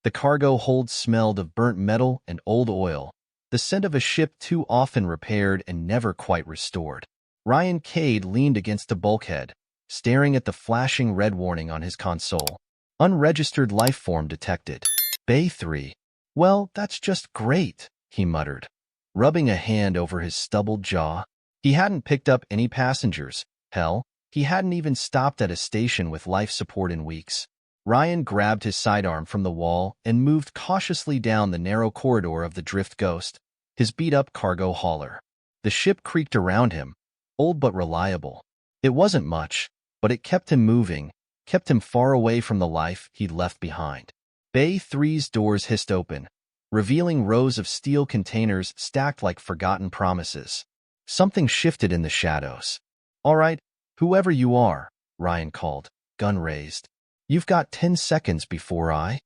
The cargo hold smelled of burnt metal and old oil, the scent of a ship too often repaired and never quite restored. Ryan Cade leaned against a bulkhead, staring at the flashing red warning on his console. Unregistered life form detected. Bay 3. Well, that's just great, he muttered, rubbing a hand over his stubbled jaw. He hadn't picked up any passengers. Hell, he hadn't even stopped at a station with life support in weeks. Ryan grabbed his sidearm from the wall and moved cautiously down the narrow corridor of the Drift Ghost, his beat-up cargo hauler. The ship creaked around him, old but reliable. It wasn't much, but it kept him moving, kept him far away from the life he'd left behind. Bay 3's doors hissed open, revealing rows of steel containers stacked like forgotten promises. Something shifted in the shadows. "All right, whoever you are," Ryan called, gun raised. "You've got 10 seconds before I—"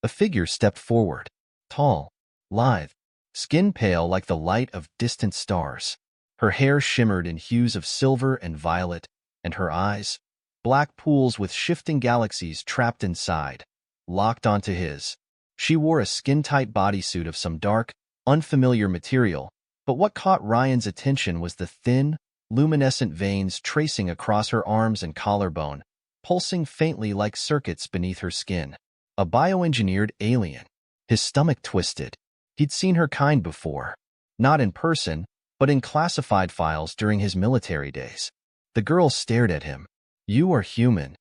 A figure stepped forward, tall, lithe, skin pale like the light of distant stars. Her hair shimmered in hues of silver and violet, and her eyes, black pools with shifting galaxies trapped inside, locked onto his. She wore a skin-tight bodysuit of some dark, unfamiliar material, but what caught Ryan's attention was the thin, luminescent veins tracing across her arms and collarbone, pulsing faintly like circuits beneath her skin. A bioengineered alien. His stomach twisted. He'd seen her kind before. Not in person, but in classified files during his military days. The girl stared at him. "You are human."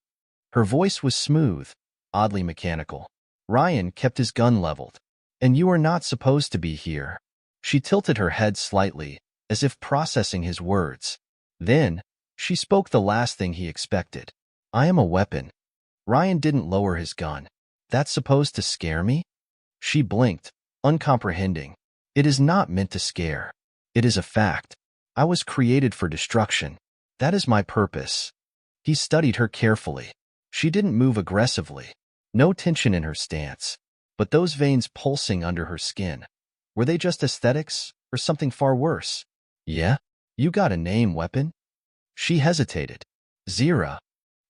Her voice was smooth, oddly mechanical. Ryan kept his gun leveled. "And you are not supposed to be here." She tilted her head slightly, as if processing his words. Then, she spoke the last thing he expected. "I am a weapon." Ryan didn't lower his gun. "That's supposed to scare me?" She blinked, uncomprehending. "It is not meant to scare. It is a fact. I was created for destruction. That is my purpose." He studied her carefully. She didn't move aggressively. No tension in her stance. But those veins pulsing under her skin, were they just aesthetics, or something far worse? "Yeah? You got a name, weapon?" She hesitated. "Zira."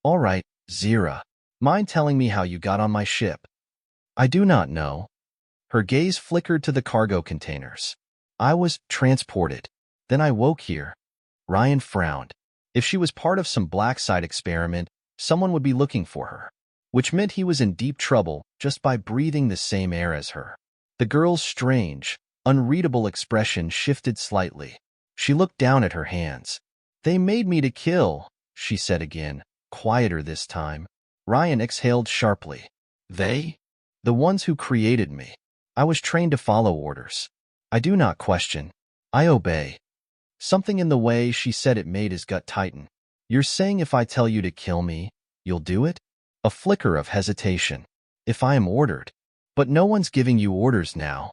"All right, Zira. Mind telling me how you got on my ship?" "I do not know." Her gaze flickered to the cargo containers. "I was transported. Then I woke here." Ryan frowned. If she was part of some black site experiment, someone would be looking for her, which meant he was in deep trouble just by breathing the same air as her. The girl's strange, unreadable expression shifted slightly. She looked down at her hands. "They made me to kill," she said again, quieter this time. Ryan exhaled sharply. "They?" "The ones who created me. I was trained to follow orders. I do not question. I obey." Something in the way she said it made his gut tighten. "You're saying if I tell you to kill me, you'll do it?" A flicker of hesitation. "If I am ordered." "But no one's giving you orders now."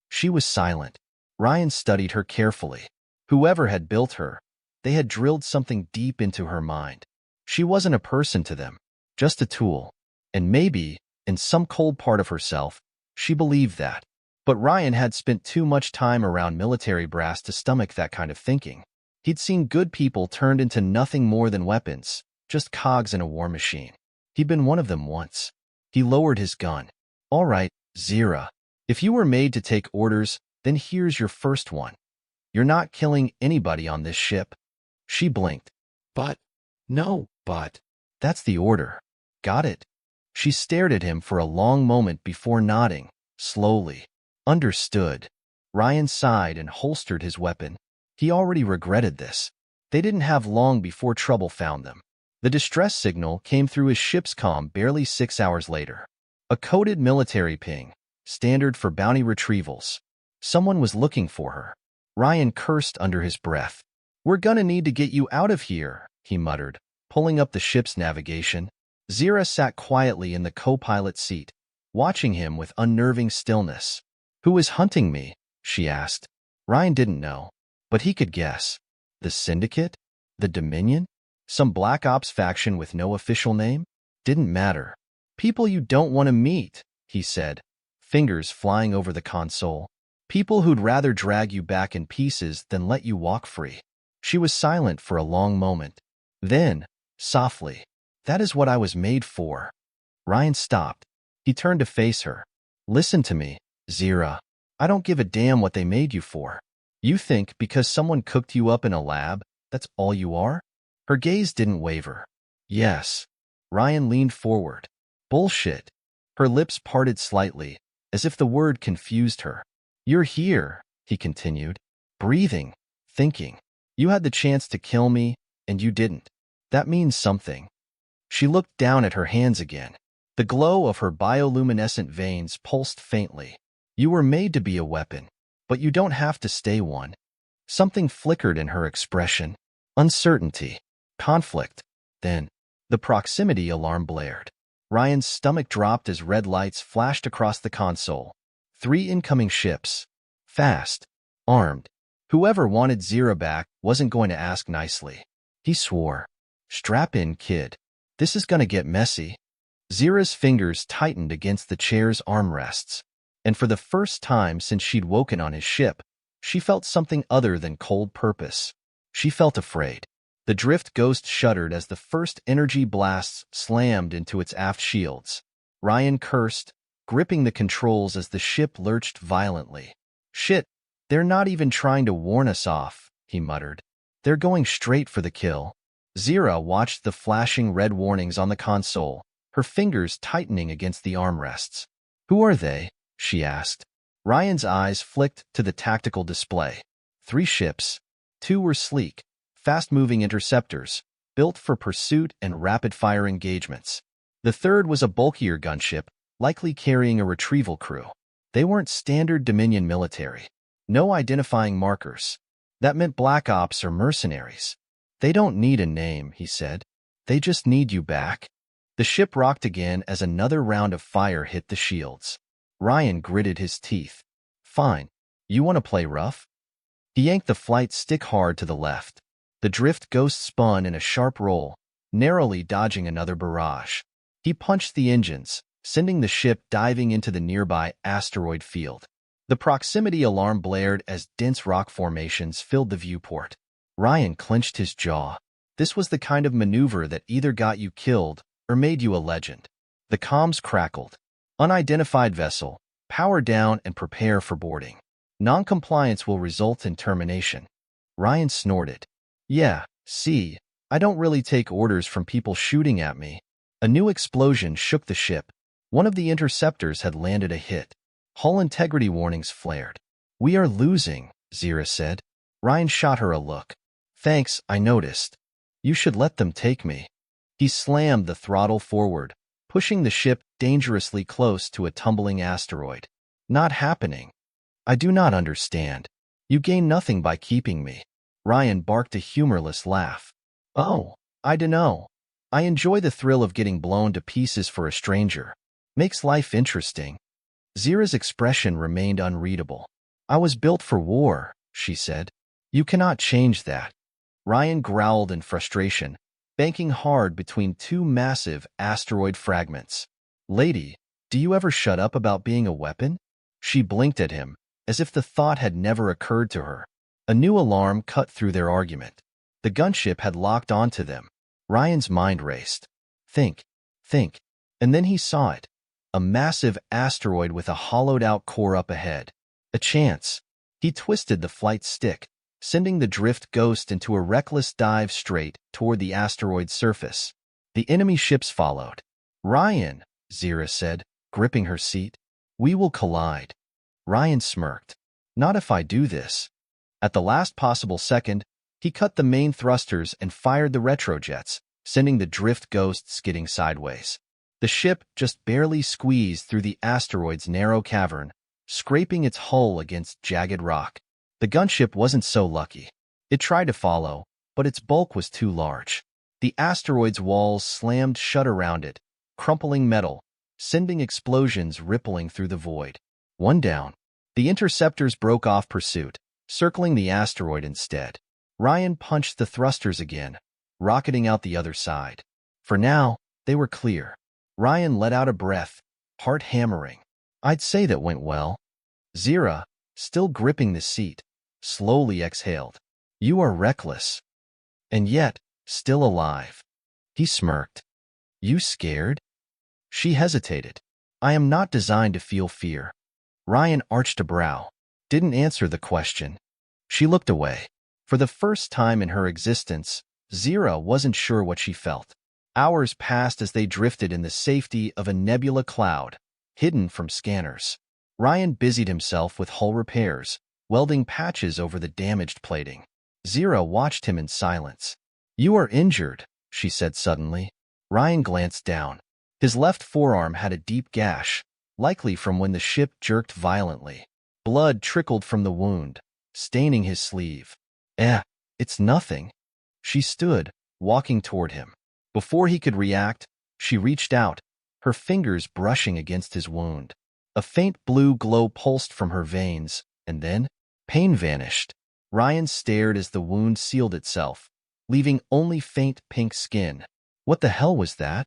She was silent. Ryan studied her carefully. Whoever had built her, they had drilled something deep into her mind. She wasn't a person to them, just a tool. And maybe, in some cold part of herself, she believed that. But Ryan had spent too much time around military brass to stomach that kind of thinking. He'd seen good people turned into nothing more than weapons, just cogs in a war machine. He'd been one of them once. He lowered his gun. "All right, Zira. If you were made to take orders, then here's your first one. You're not killing anybody on this ship." She blinked. "But, no, but." "That's the order. Got it?" She stared at him for a long moment before nodding, slowly. "Understood." Ryan sighed and holstered his weapon. He already regretted this. They didn't have long before trouble found them. The distress signal came through his ship's comm barely 6 hours later. A coded military ping, standard for bounty retrievals. Someone was looking for her. Ryan cursed under his breath. "We're gonna need to get you out of here," he muttered, pulling up the ship's navigation. Zira sat quietly in the co-pilot seat, watching him with unnerving stillness. "Who is hunting me?" she asked. Ryan didn't know, but he could guess. The Syndicate? The Dominion? Some Black Ops faction with no official name? Didn't matter. "People you don't want to meet," he said, fingers flying over the console. "People who'd rather drag you back in pieces than let you walk free." She was silent for a long moment. Then, softly, "That is what I was made for." Ryan stopped. He turned to face her. Listen to me, Zira. I don't give a damn what they made you for. You think because someone cooked you up in a lab, that's all you are? Her gaze didn't waver. Yes. Ryan leaned forward. Bullshit. Her lips parted slightly, as if the word confused her. You're here, he continued, breathing, thinking. You had the chance to kill me, and you didn't. That means something. She looked down at her hands again. The glow of her bioluminescent veins pulsed faintly. You were made to be a weapon, but you don't have to stay one. Something flickered in her expression. Uncertainty. Conflict. Then, the proximity alarm blared. Ryan's stomach dropped as red lights flashed across the console. 3 incoming ships. Fast. Armed. Whoever wanted Zira back wasn't going to ask nicely. He swore. Strap in, kid. This is gonna get messy. Zira's fingers tightened against the chair's armrests, and for the first time since she'd woken on his ship, she felt something other than cold purpose. She felt afraid. The drift ghost shuddered as the first energy blasts slammed into its aft shields. Ryan cursed, gripping the controls as the ship lurched violently. Shit, they're not even trying to warn us off, he muttered. They're going straight for the kill. Zira watched the flashing red warnings on the console, her fingers tightening against the armrests. Who are they? She asked. Ryan's eyes flicked to the tactical display. 3 ships. 2 were sleek, fast-moving interceptors, built for pursuit and rapid-fire engagements. The third was a bulkier gunship, likely carrying a retrieval crew. They weren't standard Dominion military. No identifying markers. That meant Black Ops or mercenaries. They don't need a name, he said. They just need you back. The ship rocked again as another round of fire hit the shields. Ryan gritted his teeth. Fine. You want to play rough? He yanked the flight stick hard to the left. The drift ghost spun in a sharp roll, narrowly dodging another barrage. He punched the engines, sending the ship diving into the nearby asteroid field. The proximity alarm blared as dense rock formations filled the viewport. Ryan clenched his jaw. This was the kind of maneuver that either got you killed or made you a legend. The comms crackled. Unidentified vessel, power down and prepare for boarding. Non-compliance will result in termination. Ryan snorted. Yeah, see, I don't really take orders from people shooting at me. A new explosion shook the ship. One of the interceptors had landed a hit. Hull integrity warnings flared. We are losing, Zira said. Ryan shot her a look. Thanks, I noticed. You should let them take me. He slammed the throttle forward, pushing the ship dangerously close to a tumbling asteroid. Not happening. I do not understand. You gain nothing by keeping me. Ryan barked a humorless laugh. Oh, I dunno. I enjoy the thrill of getting blown to pieces for a stranger. Makes life interesting. Zira's expression remained unreadable. I was built for war, she said. You cannot change that. Ryan growled in frustration, banking hard between 2 massive asteroid fragments. Lady, do you ever shut up about being a weapon? She blinked at him, as if the thought had never occurred to her. A new alarm cut through their argument. The gunship had locked onto them. Ryan's mind raced. Think, and then he saw it. A massive asteroid with a hollowed-out core up ahead. A chance. He twisted the flight stick, sending the drift ghost into a reckless dive straight toward the asteroid's surface. The enemy ships followed. Ryan, Zira said, gripping her seat. We will collide. Ryan smirked. Not if I do this. At the last possible second, he cut the main thrusters and fired the retrojets, sending the drift ghost skidding sideways. The ship just barely squeezed through the asteroid's narrow cavern, scraping its hull against jagged rock. The gunship wasn't so lucky. It tried to follow, but its bulk was too large. The asteroid's walls slammed shut around it, crumpling metal, sending explosions rippling through the void. One down. The interceptors broke off pursuit, circling the asteroid instead. Ryan punched the thrusters again, rocketing out the other side. For now, they were clear. Ryan let out a breath, heart hammering. I'd say that went well. Zira, still gripping the seat, slowly exhaled. You are reckless. And yet, still alive. He smirked. You scared? She hesitated. I am not designed to feel fear. Ryan arched a brow, didn't answer the question. She looked away. For the first time in her existence, Zira wasn't sure what she felt. Hours passed as they drifted in the safety of a nebula cloud, hidden from scanners. Ryan busied himself with hull repairs, welding patches over the damaged plating. Zira watched him in silence. "You are injured," she said suddenly. Ryan glanced down. His left forearm had a deep gash, likely from when the ship jerked violently. Blood trickled from the wound, staining his sleeve. It's nothing." She stood, walking toward him. Before he could react, she reached out, her fingers brushing against his wound. A faint blue glow pulsed from her veins, and then pain vanished. Ryan stared as the wound sealed itself, leaving only faint pink skin. "What the hell was that?"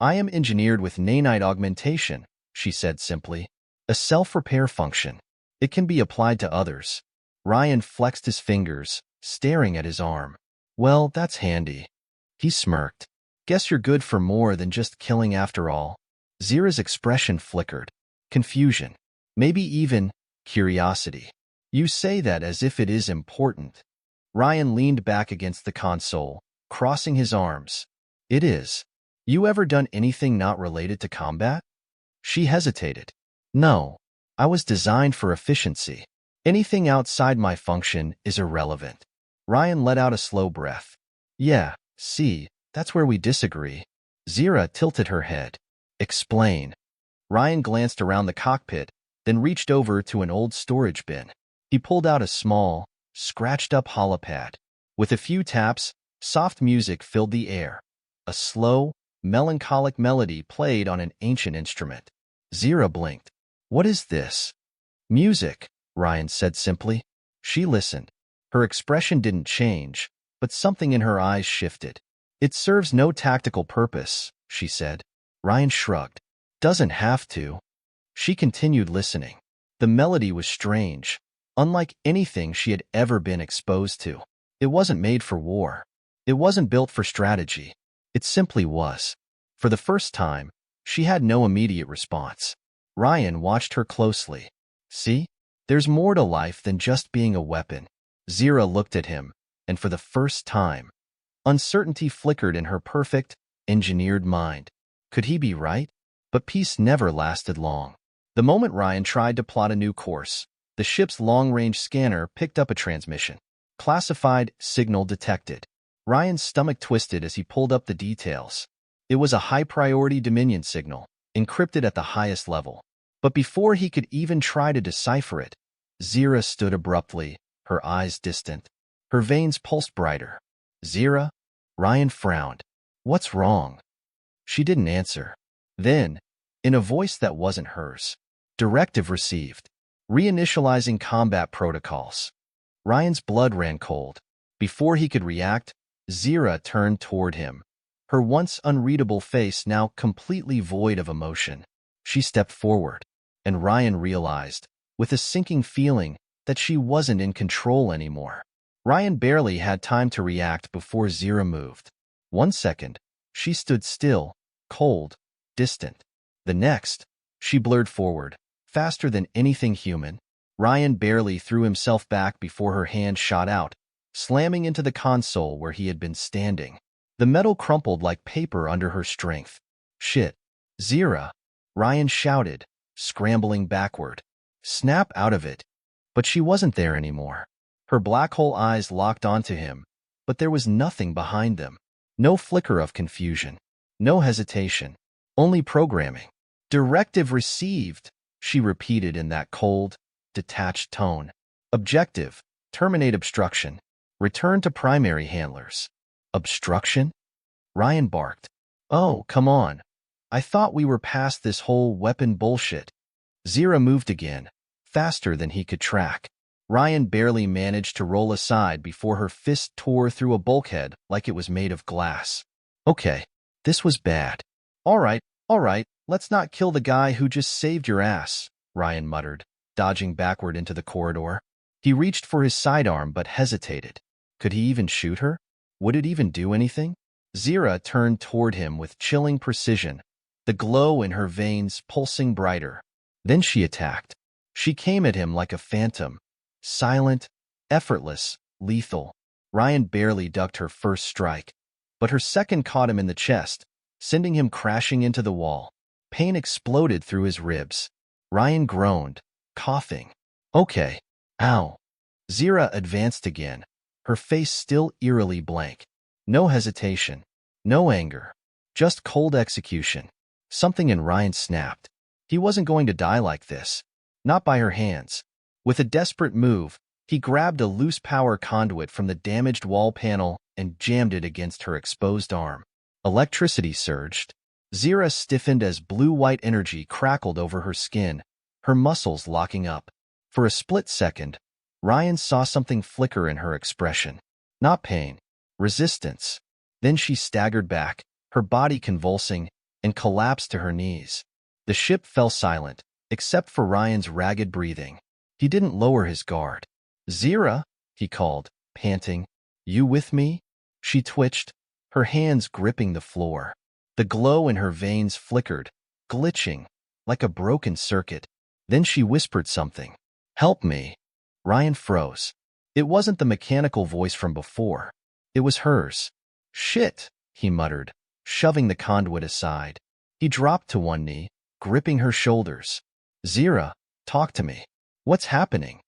"I am engineered with nanite augmentation," she said simply. "A self-repair function. It can be applied to others." Ryan flexed his fingers, staring at his arm. "Well, that's handy." He smirked. "Guess you're good for more than just killing after all." Zira's expression flickered. Confusion. Maybe even curiosity. "You say that as if it is important." Ryan leaned back against the console, crossing his arms. "It is. You ever done anything not related to combat?" She hesitated. "No. I was designed for efficiency. Anything outside my function is irrelevant." Ryan let out a slow breath. "Yeah, see, that's where we disagree." Zira tilted her head. "Explain." Ryan glanced around the cockpit, then reached over to an old storage bin. He pulled out a small, scratched-up holopad. With a few taps, soft music filled the air. A slow, melancholic melody played on an ancient instrument. Zira blinked. "What is this?" "Music," Ryan said simply. She listened. Her expression didn't change, but something in her eyes shifted. "It serves no tactical purpose," she said. Ryan shrugged. "Doesn't have to." She continued listening. The melody was strange, unlike anything she had ever been exposed to. It wasn't made for war. It wasn't built for strategy. It simply was. For the first time, she had no immediate response. Ryan watched her closely. "See? There's more to life than just being a weapon." Zira looked at him, and for the first time, uncertainty flickered in her perfect, engineered mind. Could he be right? But peace never lasted long. The moment Ryan tried to plot a new course, the ship's long-range scanner picked up a transmission. Classified signal detected. Ryan's stomach twisted as he pulled up the details. It was a high-priority Dominion signal, encrypted at the highest level. But before he could even try to decipher it, Zira stood abruptly, her eyes distant. Her veins pulsed brighter. "Zira?" Ryan frowned. "What's wrong?" She didn't answer. Then, in a voice that wasn't hers, "Directive received. Reinitializing combat protocols." Ryan's blood ran cold. Before he could react, Zira turned toward him, her once unreadable face now completely void of emotion. She stepped forward, and Ryan realized, with a sinking feeling, that she wasn't in control anymore. Ryan barely had time to react before Zira moved. 1 second, she stood still, cold, distant. The next, she blurred forward, faster than anything human. Ryan barely threw himself back before her hand shot out, slamming into the console where he had been standing. The metal crumpled like paper under her strength. "Shit. Zira!" Ryan shouted, scrambling backward. "Snap out of it." But she wasn't there anymore. Her black hole eyes locked onto him, but there was nothing behind them. No flicker of confusion. No hesitation. Only programming. "Directive received," she repeated in that cold, detached tone. "Objective, terminate obstruction. Return to primary handlers." "Obstruction?" Ryan barked. "Oh, come on. I thought we were past this whole weapon bullshit." Zira moved again, faster than he could track. Ryan barely managed to roll aside before her fist tore through a bulkhead like it was made of glass. "Okay, this was bad." All right, let's not kill the guy who just saved your ass," Ryan muttered, dodging backward into the corridor. He reached for his sidearm but hesitated. Could he even shoot her? Would it even do anything? Zira turned toward him with chilling precision, the glow in her veins pulsing brighter. Then she attacked. She came at him like a phantom, silent, effortless, lethal. Ryan barely ducked her first strike, but her second caught him in the chest, sending him crashing into the wall. Pain exploded through his ribs. Ryan groaned, coughing. Okay. Ow. Zira advanced again, her face still eerily blank. No hesitation. No anger. Just cold execution. Something in Ryan snapped. He wasn't going to die like this. Not by her hands. With a desperate move, he grabbed a loose power conduit from the damaged wall panel and jammed it against her exposed arm. Electricity surged. Zira stiffened as blue-white energy crackled over her skin, her muscles locking up. For a split second, Ryan saw something flicker in her expression. Not pain. Resistance. Then she staggered back, her body convulsing, and collapsed to her knees. The ship fell silent, except for Ryan's ragged breathing. He didn't lower his guard. Zira, he called, panting. You with me? She twitched, her hands gripping the floor. The glow in her veins flickered, glitching, like a broken circuit. Then she whispered something. Help me. Ryan froze. It wasn't the mechanical voice from before. It was hers. Shit, he muttered, shoving the conduit aside. He dropped to one knee, gripping her shoulders. Zira, talk to me. What's happening?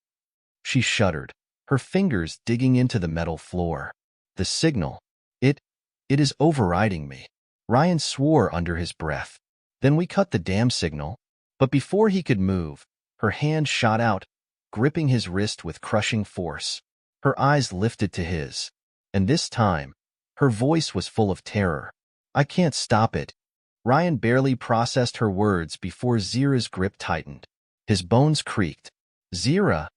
She shuddered, her fingers digging into the metal floor. The signal. It is overriding me. Ryan swore under his breath. Then we cut the damn signal. But before he could move, her hand shot out, gripping his wrist with crushing force. Her eyes lifted to his. And this time, her voice was full of terror. I can't stop it. Ryan barely processed her words before Zira's grip tightened. His bones creaked. Zira,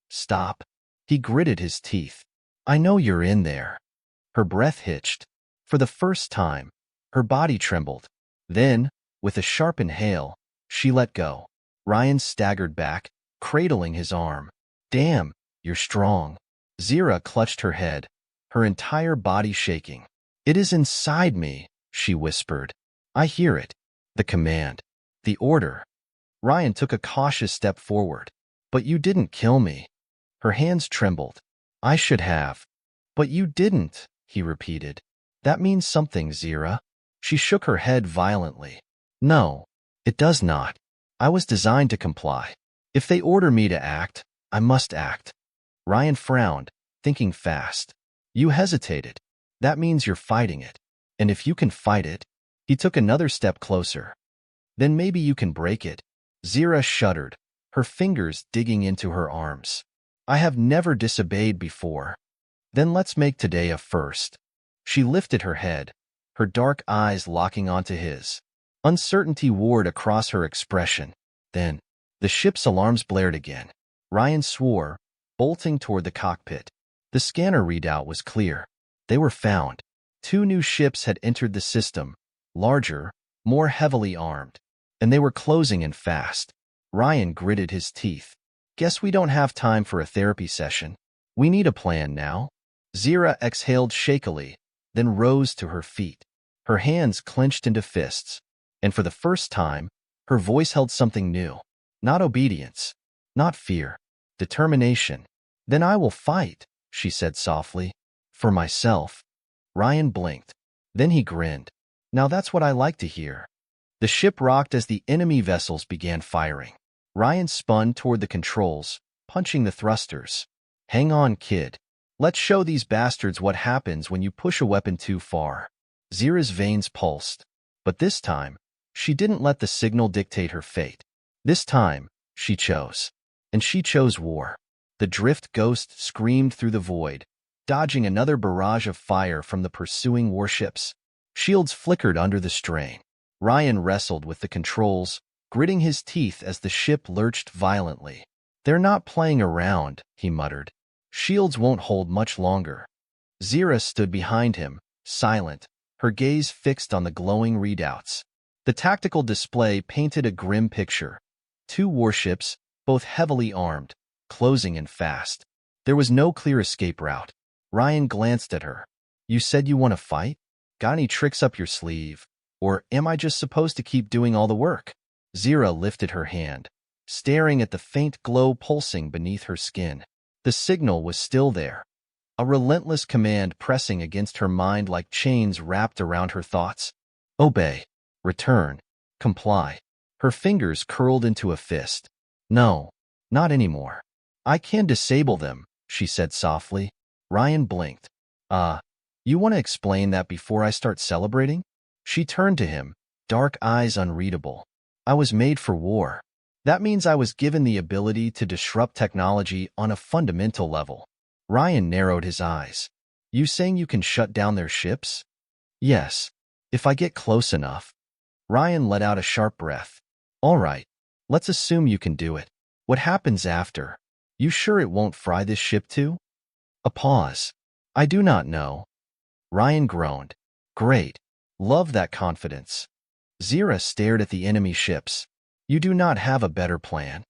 stop. He gritted his teeth. I know you're in there. Her breath hitched. For the first time, her body trembled. Then, with a sharp inhale, she let go. Ryan staggered back, cradling his arm. Damn, you're strong. Zira clutched her head, her entire body shaking. It is inside me, she whispered. I hear it. The command. The order. Ryan took a cautious step forward. But you didn't kill me. Her hands trembled. I should have. But you didn't, he repeated. That means something, Zira. She shook her head violently. No, it does not. I was designed to comply. If they order me to act, I must act. Ryan frowned, thinking fast. You hesitated. That means you're fighting it. And if you can fight it, he took another step closer. Then maybe you can break it. Zira shuddered, her fingers digging into her arms. I have never disobeyed before. Then let's make today a first. She lifted her head, her dark eyes locking onto his. Uncertainty warred across her expression. Then, the ship's alarms blared again. Ryan swore, bolting toward the cockpit. The scanner readout was clear. They were found. 2 new ships had entered the system, larger, more heavily armed, and they were closing in fast. Ryan gritted his teeth. Guess we don't have time for a therapy session. We need a plan now. Zira exhaled shakily, then rose to her feet. Her hands clenched into fists, and for the first time, her voice held something new. Not obedience, not fear, determination. Then I will fight, she said softly. For myself. Ryan blinked. Then he grinned. Now that's what I like to hear. The ship rocked as the enemy vessels began firing. Ryan spun toward the controls, punching the thrusters. Hang on, kid. Let's show these bastards what happens when you push a weapon too far. Zira's veins pulsed. But this time, she didn't let the signal dictate her fate. This time, she chose. And she chose war. The drift ghost screamed through the void, dodging another barrage of fire from the pursuing warships. Shields flickered under the strain. Ryan wrestled with the controls, gritting his teeth as the ship lurched violently. They're not playing around, he muttered. Shields won't hold much longer. Zira stood behind him, silent, her gaze fixed on the glowing readouts. The tactical display painted a grim picture. 2 warships, both heavily armed, closing in fast. There was no clear escape route. Ryan glanced at her. You said you want to fight? Got any tricks up your sleeve? Or am I just supposed to keep doing all the work? Zira lifted her hand, staring at the faint glow pulsing beneath her skin. The signal was still there, a relentless command pressing against her mind like chains wrapped around her thoughts. Obey. Return. Comply. Her fingers curled into a fist. No, not anymore. I can disable them, she said softly. Ryan blinked. You want to explain that before I start celebrating? She turned to him, dark eyes unreadable. I was made for war. That means I was given the ability to disrupt technology on a fundamental level. Ryan narrowed his eyes. You saying you can shut down their ships? Yes, if I get close enough. Ryan let out a sharp breath. All right, let's assume you can do it. What happens after? You sure it won't fry this ship too? A pause. I do not know. Ryan groaned. Great. Love that confidence. Zira stared at the enemy ships. You do not have a better plan?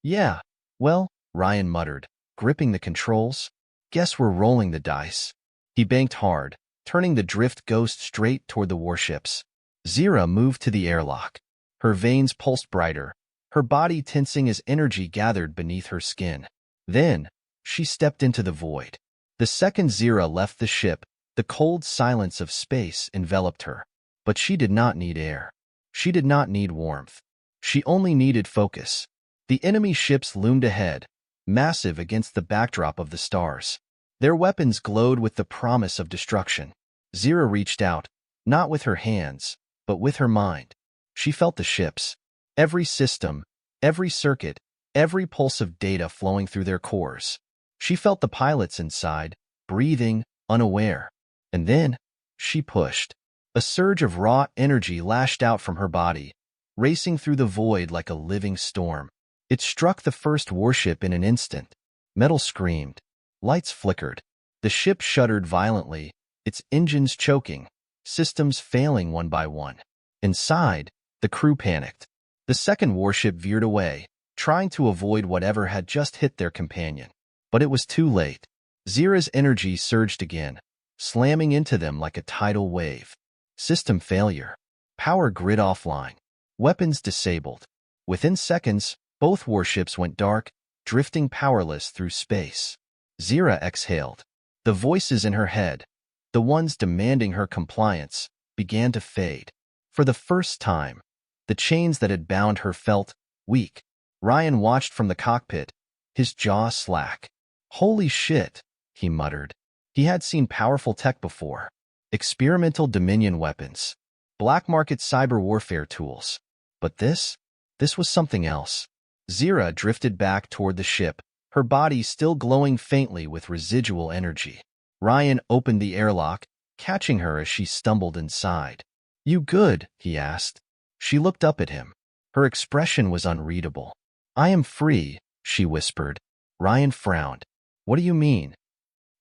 Yeah, well, Ryan muttered, gripping the controls. Guess we're rolling the dice. He banked hard, turning the drift ghost straight toward the warships. Zira moved to the airlock. Her veins pulsed brighter, her body tensing as energy gathered beneath her skin. Then, she stepped into the void. The second Zira left the ship, the cold silence of space enveloped her. But she did not need air. She did not need warmth. She only needed focus. The enemy ships loomed ahead, massive against the backdrop of the stars. Their weapons glowed with the promise of destruction. Zira reached out, not with her hands, but with her mind. She felt the ships, every system, every circuit, every pulse of data flowing through their cores. She felt the pilots inside, breathing, unaware. And then, she pushed. A surge of raw energy lashed out from her body, racing through the void like a living storm. It struck the first warship in an instant. Metal screamed. Lights flickered. The ship shuddered violently, its engines choking, systems failing one by one. Inside, the crew panicked. The second warship veered away, trying to avoid whatever had just hit their companion. But it was too late. Zira's energy surged again, slamming into them like a tidal wave. System failure. Power grid offline. Weapons disabled. Within seconds, both warships went dark, drifting powerless through space. Zira exhaled. The voices in her head, the ones demanding her compliance, began to fade. For the first time, the chains that had bound her felt weak. Ryan watched from the cockpit, his jaw slack. Holy shit, he muttered. He had seen powerful tech before. Experimental Dominion weapons. Black market cyber warfare tools. But this was something else. Zira drifted back toward the ship, her body still glowing faintly with residual energy. Ryan opened the airlock, catching her as she stumbled inside. You good? He asked. She looked up at him. Her expression was unreadable. I am free, she whispered. Ryan frowned. What do you mean?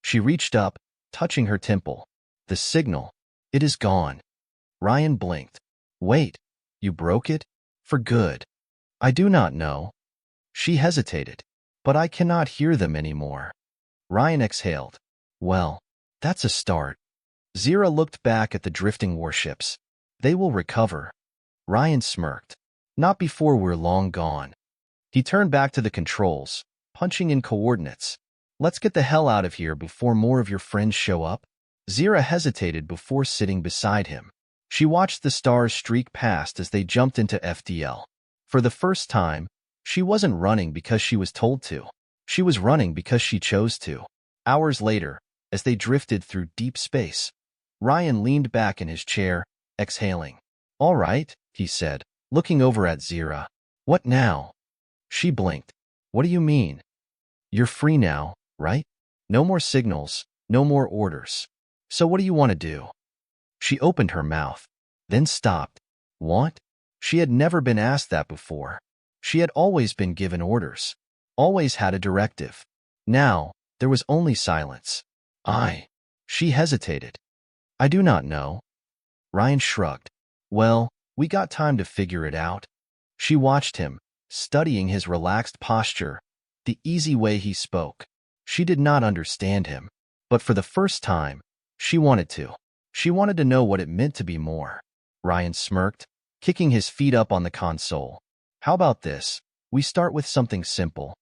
She reached up, touching her temple. The signal. It is gone. Ryan blinked. Wait, you broke it? For good. I do not know. She hesitated. But I cannot hear them anymore. Ryan exhaled. Well, that's a start. Zira looked back at the drifting warships. They will recover. Ryan smirked. Not before we're long gone. He turned back to the controls, punching in coordinates. Let's get the hell out of here before more of your friends show up. Zira hesitated before sitting beside him. She watched the stars streak past as they jumped into FDL. For the first time, she wasn't running because she was told to. She was running because she chose to. Hours later, as they drifted through deep space, Ryan leaned back in his chair, exhaling. All right, he said, looking over at Zira. What now? She blinked. What do you mean? You're free now, right? No more signals, no more orders. So what do you want to do? She opened her mouth, then stopped. Want? She had never been asked that before. She had always been given orders, always had a directive. Now, there was only silence. She hesitated. I do not know. Ryan shrugged. Well, we got time to figure it out. She watched him, studying his relaxed posture, the easy way he spoke. She did not understand him, but for the first time, she wanted to. She wanted to know what it meant to be more. Ryan smirked, kicking his feet up on the console. How about this? We start with something simple.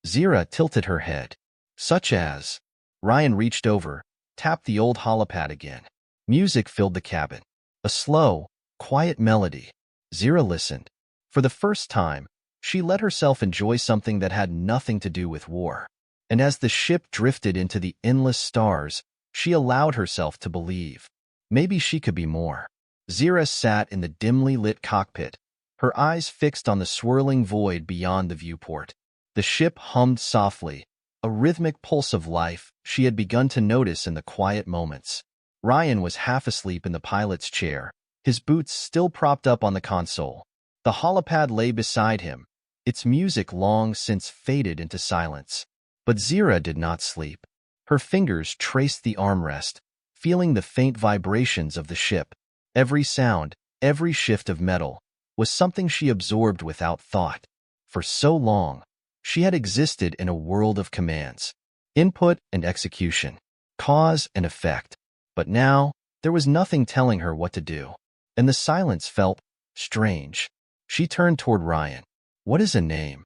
Zira tilted her head. Such as? Ryan reached over, tapped the old holopad again. Music filled the cabin. A slow, quiet melody. Zira listened. For the first time, she let herself enjoy something that had nothing to do with war. And as the ship drifted into the endless stars, she allowed herself to believe. Maybe she could be more. Zira sat in the dimly lit cockpit, her eyes fixed on the swirling void beyond the viewport. The ship hummed softly, a rhythmic pulse of life she had begun to notice in the quiet moments. Ryan was half asleep in the pilot's chair, his boots still propped up on the console. The holopad lay beside him, its music long since faded into silence. But Zira did not sleep. Her fingers traced the armrest, feeling the faint vibrations of the ship. Every sound, every shift of metal, was something she absorbed without thought. For so long, she had existed in a world of commands, input and execution, cause and effect. But now, there was nothing telling her what to do, and the silence felt strange. She turned toward Ryan. What is a name?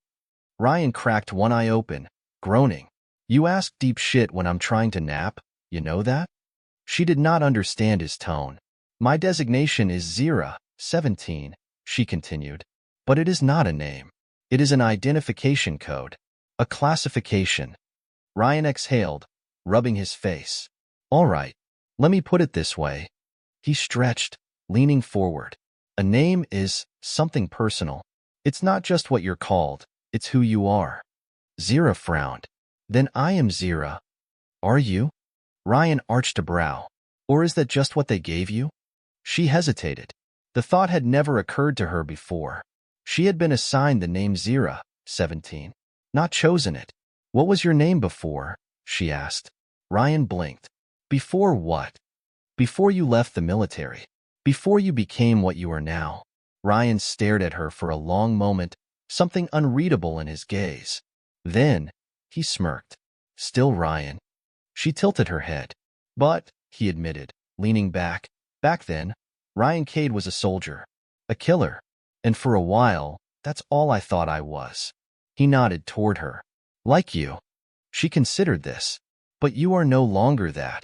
Ryan cracked one eye open, groaning. You ask deep shit when I'm trying to nap, you know that? She did not understand his tone. My designation is Zira, 17, she continued. But it is not a name. It is an identification code, a classification. Ryan exhaled, rubbing his face. All right, let me put it this way. He stretched, leaning forward. A name is something personal. It's not just what you're called, it's who you are. Zira frowned. Then I am Zira. Are you? Ryan arched a brow. Or is that just what they gave you? She hesitated. The thought had never occurred to her before. She had been assigned the name Zira, 17, not chosen it. What was your name before? She asked. Ryan blinked. Before what? Before you left the military. Before you became what you are now. Ryan stared at her for a long moment, something unreadable in his gaze. Then, he smirked. Still Ryan. She tilted her head. But, he admitted, leaning back then, Ryan Cade was a soldier, a killer, and for a while, that's all I thought I was. He nodded toward her. Like you. She considered this. But you are no longer that.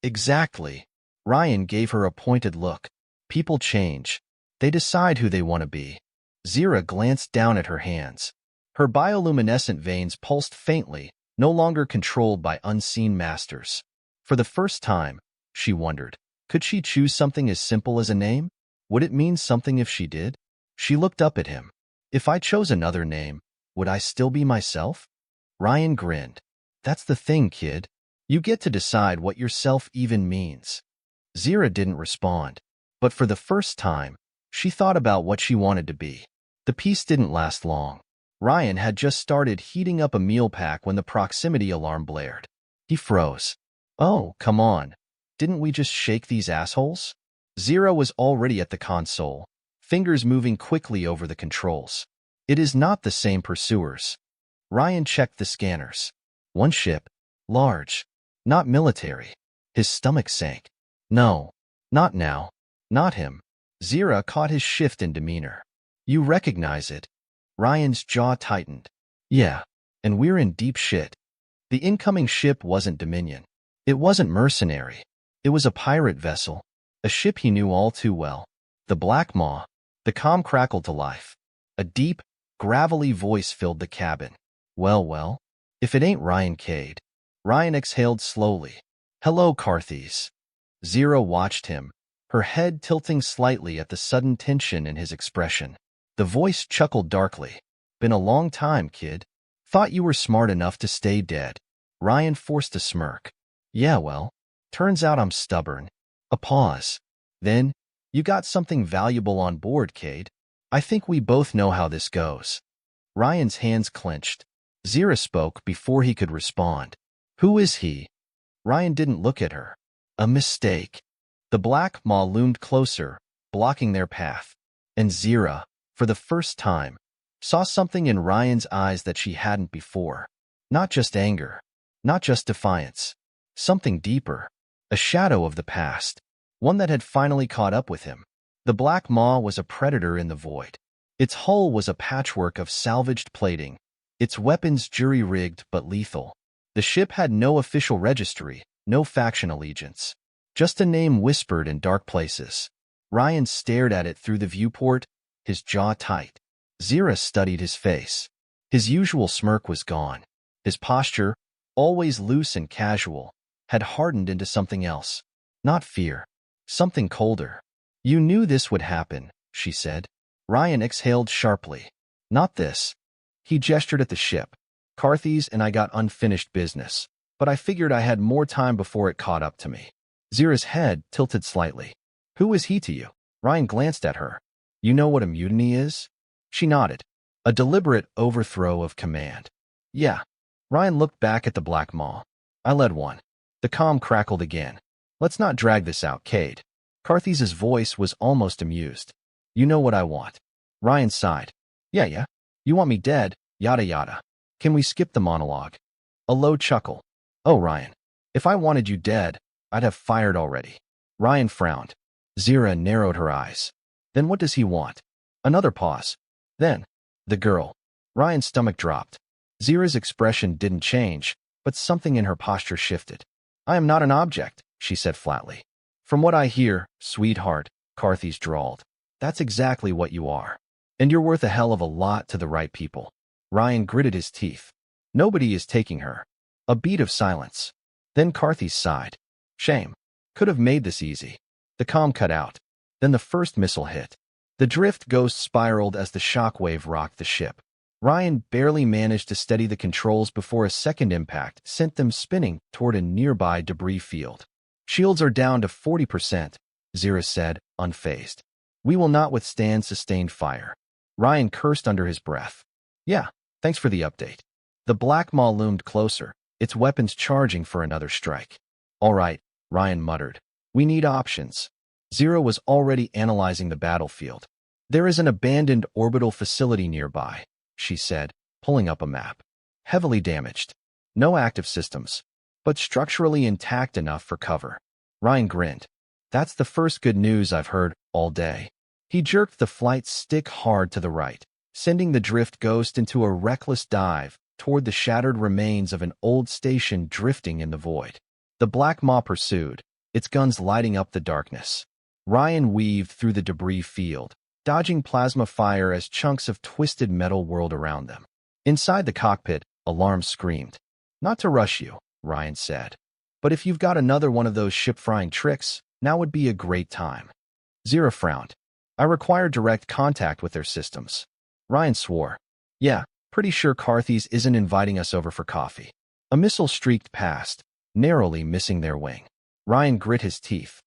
Exactly. Ryan gave her a pointed look. People change. They decide who they want to be. Zira glanced down at her hands. Her bioluminescent veins pulsed faintly, no longer controlled by unseen masters. For the first time, she wondered, could she choose something as simple as a name? Would it mean something if she did? She looked up at him. If I chose another name, would I still be myself? Ryan grinned. That's the thing, kid. You get to decide what yourself even means. Zira didn't respond, but for the first time, she thought about what she wanted to be. The peace didn't last long. Ryan had just started heating up a meal pack when the proximity alarm blared. He froze. Oh, come on. Didn't we just shake these assholes? Zira was already at the console, fingers moving quickly over the controls. It is not the same pursuers. Ryan checked the scanners. One ship, large, not military. His stomach sank. No, not now, not him. Zira caught his shift in demeanor. You recognize it. Ryan's jaw tightened. Yeah, and we're in deep shit. The incoming ship wasn't Dominion. It wasn't mercenary. It was a pirate vessel, a ship he knew all too well. The Black Maw. The comm crackled to life. A deep, gravelly voice filled the cabin. Well, if it ain't Ryan Cade. Ryan exhaled slowly. Hello, Carthes. Zira watched him, her head tilting slightly at the sudden tension in his expression. The voice chuckled darkly. Been a long time, kid. Thought you were smart enough to stay dead. Ryan forced a smirk. Yeah, well, turns out I'm stubborn. A pause. Then, you got something valuable on board, Cade. I think we both know how this goes. Ryan's hands clenched. Zira spoke before he could respond. Who is he? Ryan didn't look at her. A mistake. The Black Maw loomed closer, blocking their path. And Zira, for the first time, saw something in Ryan's eyes that she hadn't before. Not just anger. Not just defiance. Something deeper. A shadow of the past. One that had finally caught up with him. The Black Maw was a predator in the void. Its hull was a patchwork of salvaged plating, its weapons jury-rigged but lethal. The ship had no official registry, no faction allegiance. Just a name whispered in dark places. Ryan stared at it through the viewport, his jaw tight. Zira studied his face. His usual smirk was gone. His posture, always loose and casual, had hardened into something else. Not fear. Something colder. "You knew this would happen," she said. Ryan exhaled sharply. "Not this." He gestured at the ship. "Carthes and I got unfinished business, but I figured I had more time before it caught up to me." Zira's head tilted slightly. "Who is he to you?" Ryan glanced at her. "You know what a mutiny is?" She nodded. A deliberate overthrow of command. "Yeah." Ryan looked back at the Black Maw. "I led one." The comm crackled again. "Let's not drag this out, Cade." Carthes's voice was almost amused. "You know what I want." Ryan sighed. Yeah. You want me dead, yada yada. Can we skip the monologue?" A low chuckle. "Oh, Ryan. If I wanted you dead, I'd have fired already." Ryan frowned. Zira narrowed her eyes. "Then what does he want?" Another pause. "Then, the girl." Ryan's stomach dropped. Zira's expression didn't change, but something in her posture shifted. "I am not an object," she said flatly. "From what I hear, sweetheart," Carthes drawled, "that's exactly what you are. And you're worth a hell of a lot to the right people." Ryan gritted his teeth. "Nobody is taking her." A beat of silence. Then Carthes sighed. "Shame. Could have made this easy." The comm cut out. Then the first missile hit. The drift ghost spiraled as the shockwave rocked the ship. Ryan barely managed to steady the controls before a second impact sent them spinning toward a nearby debris field. "Shields are down to 40%, Zira said, unfazed. "We will not withstand sustained fire." Ryan cursed under his breath. "Yeah, thanks for the update." The Black Maw loomed closer, its weapons charging for another strike. "All right," Ryan muttered. "We need options." Zira was already analyzing the battlefield. "There is an abandoned orbital facility nearby," she said, pulling up a map. "Heavily damaged. No active systems, but structurally intact enough for cover." Ryan grinned. "That's the first good news I've heard all day." He jerked the flight stick hard to the right, sending the drift ghost into a reckless dive toward the shattered remains of an old station drifting in the void. The Black Maw pursued, its guns lighting up the darkness. Ryan weaved through the debris field, dodging plasma fire as chunks of twisted metal whirled around them. Inside the cockpit, alarms screamed. "Not to rush you," Ryan said, "but if you've got another one of those ship-frying tricks, now would be a great time." Zira frowned. "I require direct contact with their systems." Ryan swore. "Yeah, pretty sure Carthes isn't inviting us over for coffee." A missile streaked past, narrowly missing their wing. Ryan grit his teeth.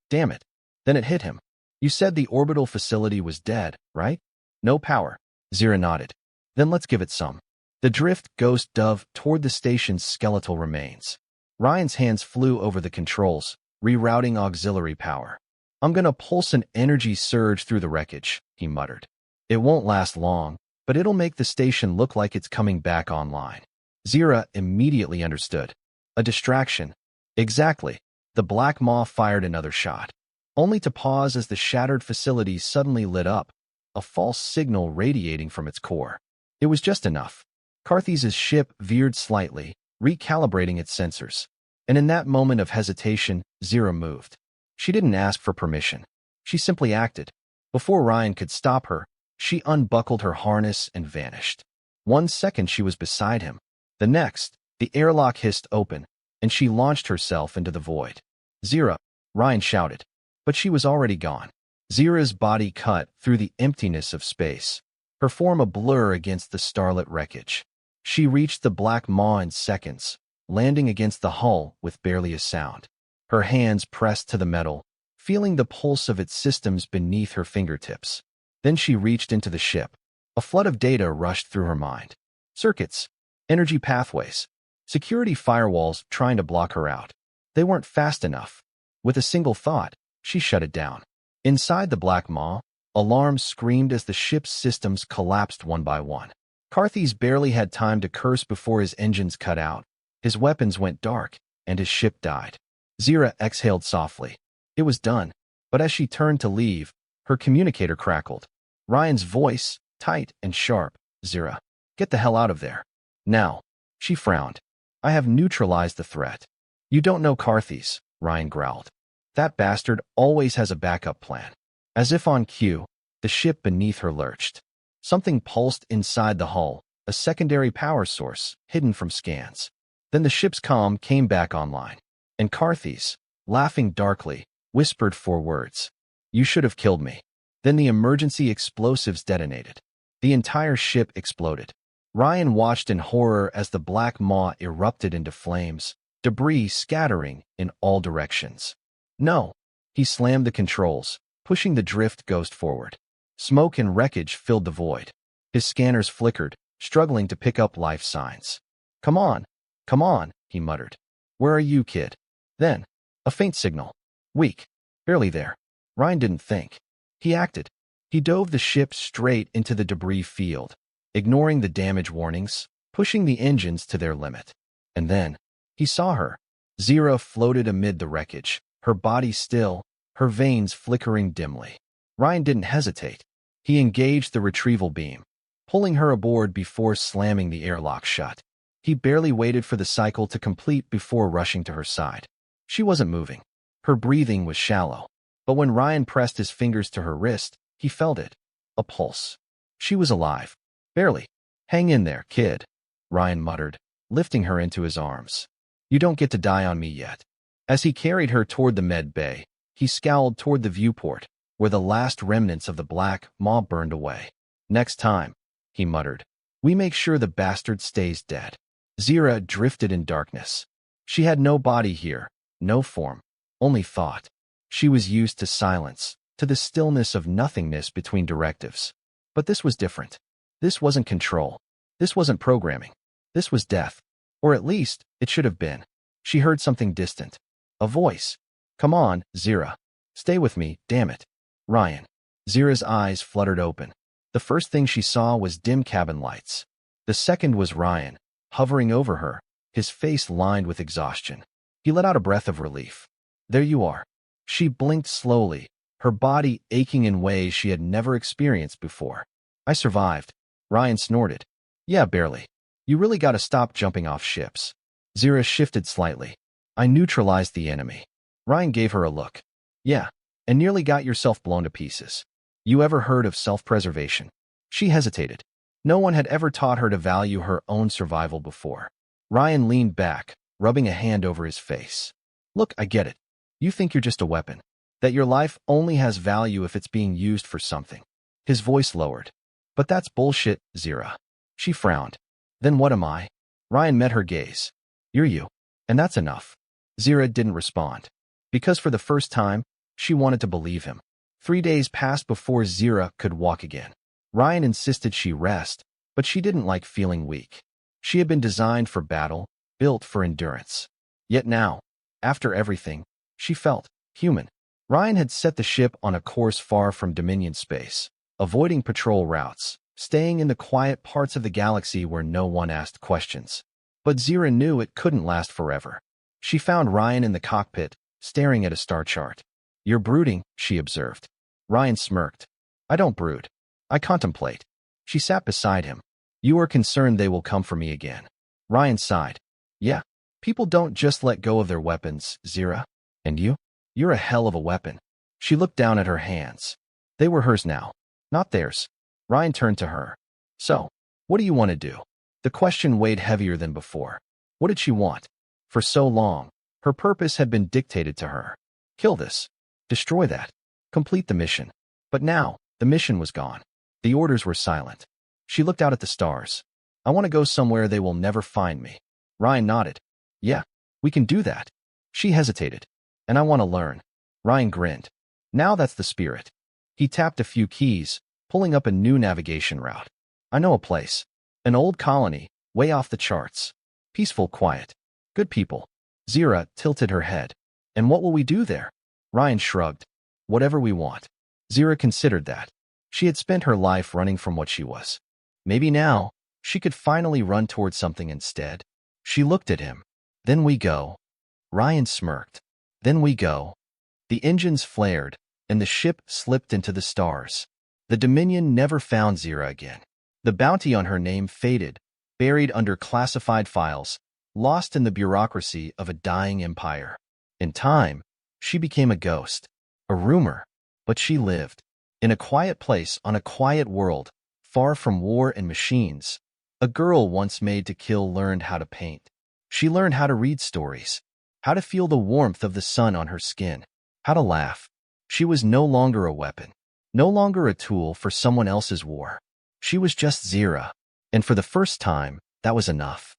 Damn it. Then it hit him. "You said the orbital facility was dead, right?" "No power." Zira nodded. "Then let's give it some." The drift ghost dove toward the station's skeletal remains. Ryan's hands flew over the controls, rerouting auxiliary power. "I'm gonna pulse an energy surge through the wreckage," he muttered. "It won't last long, but it'll make the station look like it's coming back online." Zira immediately understood. A distraction. Exactly. The Black Maw fired another shot, only to pause as the shattered facility suddenly lit up, a false signal radiating from its core. It was just enough. Carthes's ship veered slightly, recalibrating its sensors. And in that moment of hesitation, Zira moved. She didn't ask for permission. She simply acted. Before Ryan could stop her, she unbuckled her harness and vanished. 1 second she was beside him. The next, the airlock hissed open, and she launched herself into the void. "Zira!" Ryan shouted. But she was already gone. Zira's body cut through the emptiness of space, her form a blur against the starlit wreckage. She reached the Black Maw in seconds, landing against the hull with barely a sound. Her hands pressed to the metal, feeling the pulse of its systems beneath her fingertips. Then she reached into the ship. A flood of data rushed through her mind. Circuits, energy pathways, security firewalls trying to block her out. They weren't fast enough. With a single thought, she shut it down. Inside the Black Maw, alarms screamed as the ship's systems collapsed one by one. Carthes barely had time to curse before his engines cut out. His weapons went dark, and his ship died. Zira exhaled softly. It was done, but as she turned to leave, Her communicator crackled. Ryan's voice, tight and sharp. Zira, get the hell out of there. Now. She frowned. I have neutralized the threat. You don't know Carthes, Ryan growled. That bastard always has a backup plan. As if on cue, the ship beneath her lurched. Something pulsed inside the hull, a secondary power source, hidden from scans. Then the ship's comm came back online. And Carthes, laughing darkly, whispered 4 words. You should have killed me. Then the emergency explosives detonated. The entire ship exploded. Ryan watched in horror as the black maw erupted into flames, debris scattering in all directions. No. He slammed the controls, pushing the drift ghost forward. Smoke and wreckage filled the void. His scanners flickered, struggling to pick up life signs. Come on, he muttered. Where are you, kid? Then, a faint signal. Weak. Barely there. Ryan didn't think. He acted. He dove the ship straight into the debris field, ignoring the damage warnings, pushing the engines to their limit. And then, he saw her. Zira floated amid the wreckage, her body still, her veins flickering dimly. Ryan didn't hesitate. He engaged the retrieval beam, pulling her aboard before slamming the airlock shut. He barely waited for the cycle to complete before rushing to her side. She wasn't moving. Her breathing was shallow. But when Ryan pressed his fingers to her wrist, he felt it. A pulse. She was alive. Barely. Hang in there, kid, Ryan muttered, lifting her into his arms. You don't get to die on me yet. As he carried her toward the med bay, he scowled toward the viewport, where the last remnants of the black maw burned away. Next time, he muttered, we make sure the bastard stays dead. Zira drifted in darkness. She had no body here, no form, only thought. She was used to silence, to the stillness of nothingness between directives. But this was different. This wasn't control. This wasn't programming. This was death. Or at least, it should have been. She heard something distant. A voice. Come on, Zira. Stay with me, damn it. Ryan. Zira's eyes fluttered open. The first thing she saw was dim cabin lights. The second was Ryan, hovering over her, his face lined with exhaustion. He let out a breath of relief. There you are. She blinked slowly, her body aching in ways she had never experienced before. I survived. Ryan snorted. Yeah, barely. You really gotta stop jumping off ships. Zira shifted slightly. I neutralized the enemy. Ryan gave her a look. Yeah, and nearly got yourself blown to pieces. You ever heard of self-preservation? She hesitated. No one had ever taught her to value her own survival before. Ryan leaned back, rubbing a hand over his face. Look, I get it. You think you're just a weapon. That your life only has value if it's being used for something. His voice lowered. But that's bullshit, Zira. She frowned. Then what am I? Ryan met her gaze. You're you. And that's enough. Zira didn't respond. Because for the first time, she wanted to believe him. 3 days passed before Zira could walk again. Ryan insisted she rest, but she didn't like feeling weak. She had been designed for battle, built for endurance. Yet now, after everything, she felt human. Ryan had set the ship on a course far from Dominion space, avoiding patrol routes, staying in the quiet parts of the galaxy where no one asked questions. But Zira knew it couldn't last forever. She found Ryan in the cockpit, staring at a star chart. You're brooding, she observed. Ryan smirked. I don't brood. I contemplate. She sat beside him. You are concerned they will come for me again. Ryan sighed. Yeah. People don't just let go of their weapons, Zira. And you? You're a hell of a weapon. She looked down at her hands. They were hers now, not theirs. Ryan turned to her. So, what do you want to do? The question weighed heavier than before. What did she want? For so long, her purpose had been dictated to her. Kill this. Destroy that. Complete the mission. But now, the mission was gone. The orders were silent. She looked out at the stars. I want to go somewhere they will never find me. Ryan nodded. Yeah, we can do that. She hesitated. And I want to learn. Ryan grinned. Now that's the spirit. He tapped a few keys, pulling up a new navigation route. I know a place. An old colony, way off the charts. Peaceful quiet. Good people. Zira tilted her head. And what will we do there? Ryan shrugged. Whatever we want. Zira considered that. She had spent her life running from what she was. Maybe now, she could finally run toward something instead. She looked at him. Then we go. Ryan smirked. Then we go. The engines flared, and the ship slipped into the stars. The Dominion never found Zira again. The bounty on her name faded, buried under classified files, lost in the bureaucracy of a dying empire. In time, she became a ghost, a rumor, but she lived. In a quiet place on a quiet world, far from war and machines, a girl once made to kill learned how to paint. She learned how to read stories, how to feel the warmth of the sun on her skin, how to laugh. She was no longer a weapon, no longer a tool for someone else's war. She was just Zira, and for the first time, that was enough.